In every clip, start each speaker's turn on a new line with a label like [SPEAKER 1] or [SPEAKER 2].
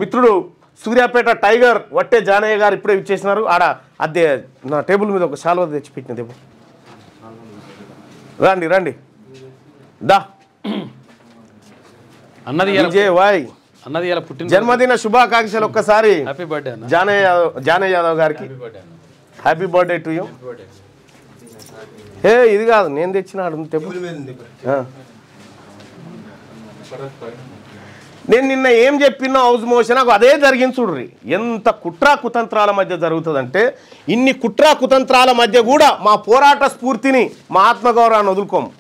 [SPEAKER 1] మిత్రుడు సూర్యాపేట టైగర్ వట్టే జానయ్య గారు ఇప్పుడే ఇచ్చేసినారు. ఆడ అదే నా టేబుల్ మీద ఒక శాలువ తెచ్చి పెట్టినది. రండి రండి దా
[SPEAKER 2] అన్నది
[SPEAKER 1] జన్మదిన శుభాకాంక్షలు. ఒక్కసారి జానయ్య యాదవ్ గారికి హ్యాపీ బర్త్డే టు యూ. ఇది కాదు నేను తెచ్చినాడు టేబుల్. నేను నిన్న ఏం చెప్పినా హౌస్ మోషన్ నాకు అదే జరిగింది. చూడ్రి ఎంత కుట్రా కుతంత్రాల మధ్య జరుగుతుందంటే, ఇన్ని కుట్రా కుతంత్రాల మధ్య కూడా మా పోరాట స్ఫూర్తిని, మా ఆత్మగౌరవాన్ని వదులుకోము.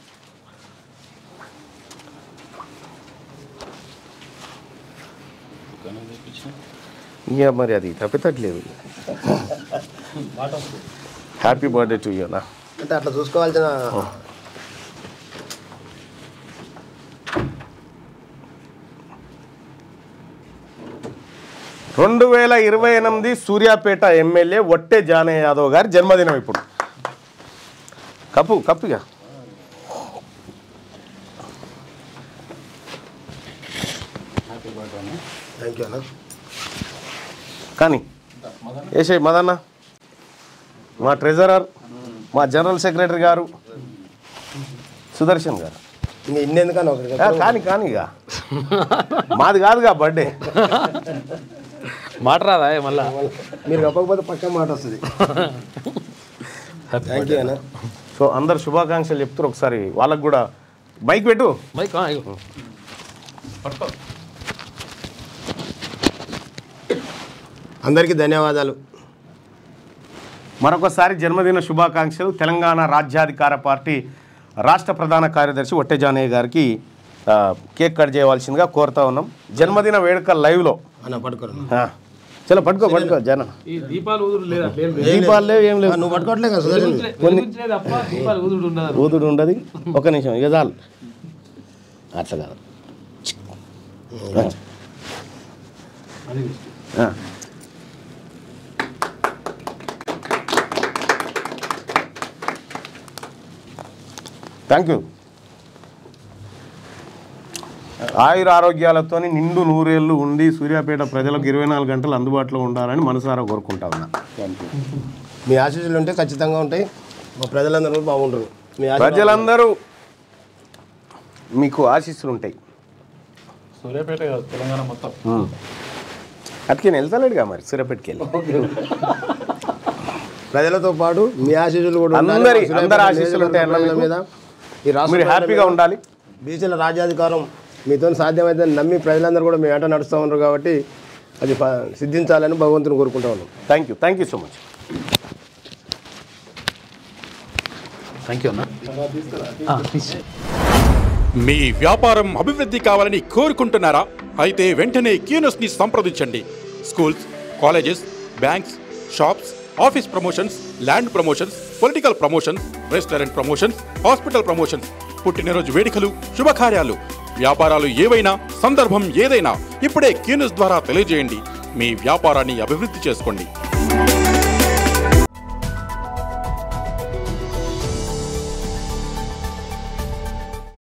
[SPEAKER 1] ఇక మరి అది తప్పితట్లేదు. హ్యాపీ బర్త్డే టు యూ నా
[SPEAKER 3] అంటే అట్లా చూసుకోవాల్సిన
[SPEAKER 1] 2028 సూర్యాపేట ఎమ్మెల్యే వట్టే జానయ్య యాదవ్ గారి జన్మదినం. ఇప్పుడు కప్పుగా కానీ ఏసే మదన్న, మా ట్రెజరర్, మా జనరల్ సెక్రటరీ గారు సుదర్శన్ గారు. కానీ ఇక మాది కాదుగా బర్త్డే.
[SPEAKER 2] మాట రాదా మళ్ళా?
[SPEAKER 3] మీరు చెప్పకపోతే పక్క మాట వస్తుంది. థ్యాంక్ యూ అన్న.
[SPEAKER 1] సో అందరు శుభాకాంక్షలు చెప్తారు. ఒకసారి వాళ్ళకు కూడా మైక్ పెట్టు.
[SPEAKER 2] మైక్
[SPEAKER 3] అందరికీ ధన్యవాదాలు.
[SPEAKER 1] మరొకసారి జన్మదిన శుభాకాంక్షలు. తెలంగాణ రాజ్యాధికార పార్టీ రాష్ట్ర ప్రధాన కార్యదర్శి వట్టే జానయ్య గారికి కేక్ కట్ చేయవలసిందిగా కోరుతా ఉన్నాం. జన్మదిన వేడుక లైవ్లో చలో పట్టుకో జన. దీపాలు లేవు, ఏం లేవు.
[SPEAKER 3] నువ్వు పట్టుకోవట్లే కదా,
[SPEAKER 1] ఊదుడు ఉండదు. ఒక నిమిషం ఇక చాలు. అట్లా కాదు. Thank you. ఆయుర ఆరోగ్యాలతో నిండు నూరేళ్ళు ఉండి సూర్యాపేట ప్రజలకు 24 గంటలు అందుబాటులో ఉండాలని మనసారా కోరుకుంటా ఉన్నా.
[SPEAKER 3] మీ ఆశీస్సులు ఉంటే ఖచ్చితంగా ఉంటాయి. మా ప్రజలందరూ బాగుంటారు.
[SPEAKER 1] ప్రజలందరూ మీకు ఆశీస్సులు ఉంటాయి.
[SPEAKER 2] సూర్యాపేట తెలంగాణ మొత్తం
[SPEAKER 1] అట్లకి వెళ్తాలేడుగా మరి సూర్యాపేటకి వెళ్ళి
[SPEAKER 3] ప్రజలతో పాటు మీ ఆశీస్సులు కూడా
[SPEAKER 1] అందరి ఆశీస్సులు ఉంటాయి అన్న మీద.
[SPEAKER 3] ఈ రాష్ట్రం
[SPEAKER 1] హ్యాపీగా ఉండాలి.
[SPEAKER 3] బీసీల రాజ్యాధికారం మీతో సాధ్యమైతే నమ్మి ప్రజలందరూ కూడా మీ ఆట నడుస్తూ ఉన్నారు కాబట్టి అది సిద్ధించాలని భగవంతుని కోరుకుంటా ఉన్నాం.
[SPEAKER 1] Thank you so much.
[SPEAKER 2] Thank you అన్న.
[SPEAKER 4] మీ వ్యాపారం అభివృద్ధి కావాలని కోరుకుంటున్నారా? అయితే వెంటనే క్యూనస్ని సంప్రదించండి. Schools, colleges, banks, shops, office promotions, land promotions, political promotions, restaurant promotions, hospital promotions, పుట్టినరోజు వేడుకలు, శుభకార్యాలు, వ్యాపారాలు ఏవైనా, సందర్భం ఏదైనా ఇప్పుడే క్యూనస్ ద్వారా తెలియజేయండి. మీ వ్యాపారాన్ని అభివృద్ధి చేసుకోండి.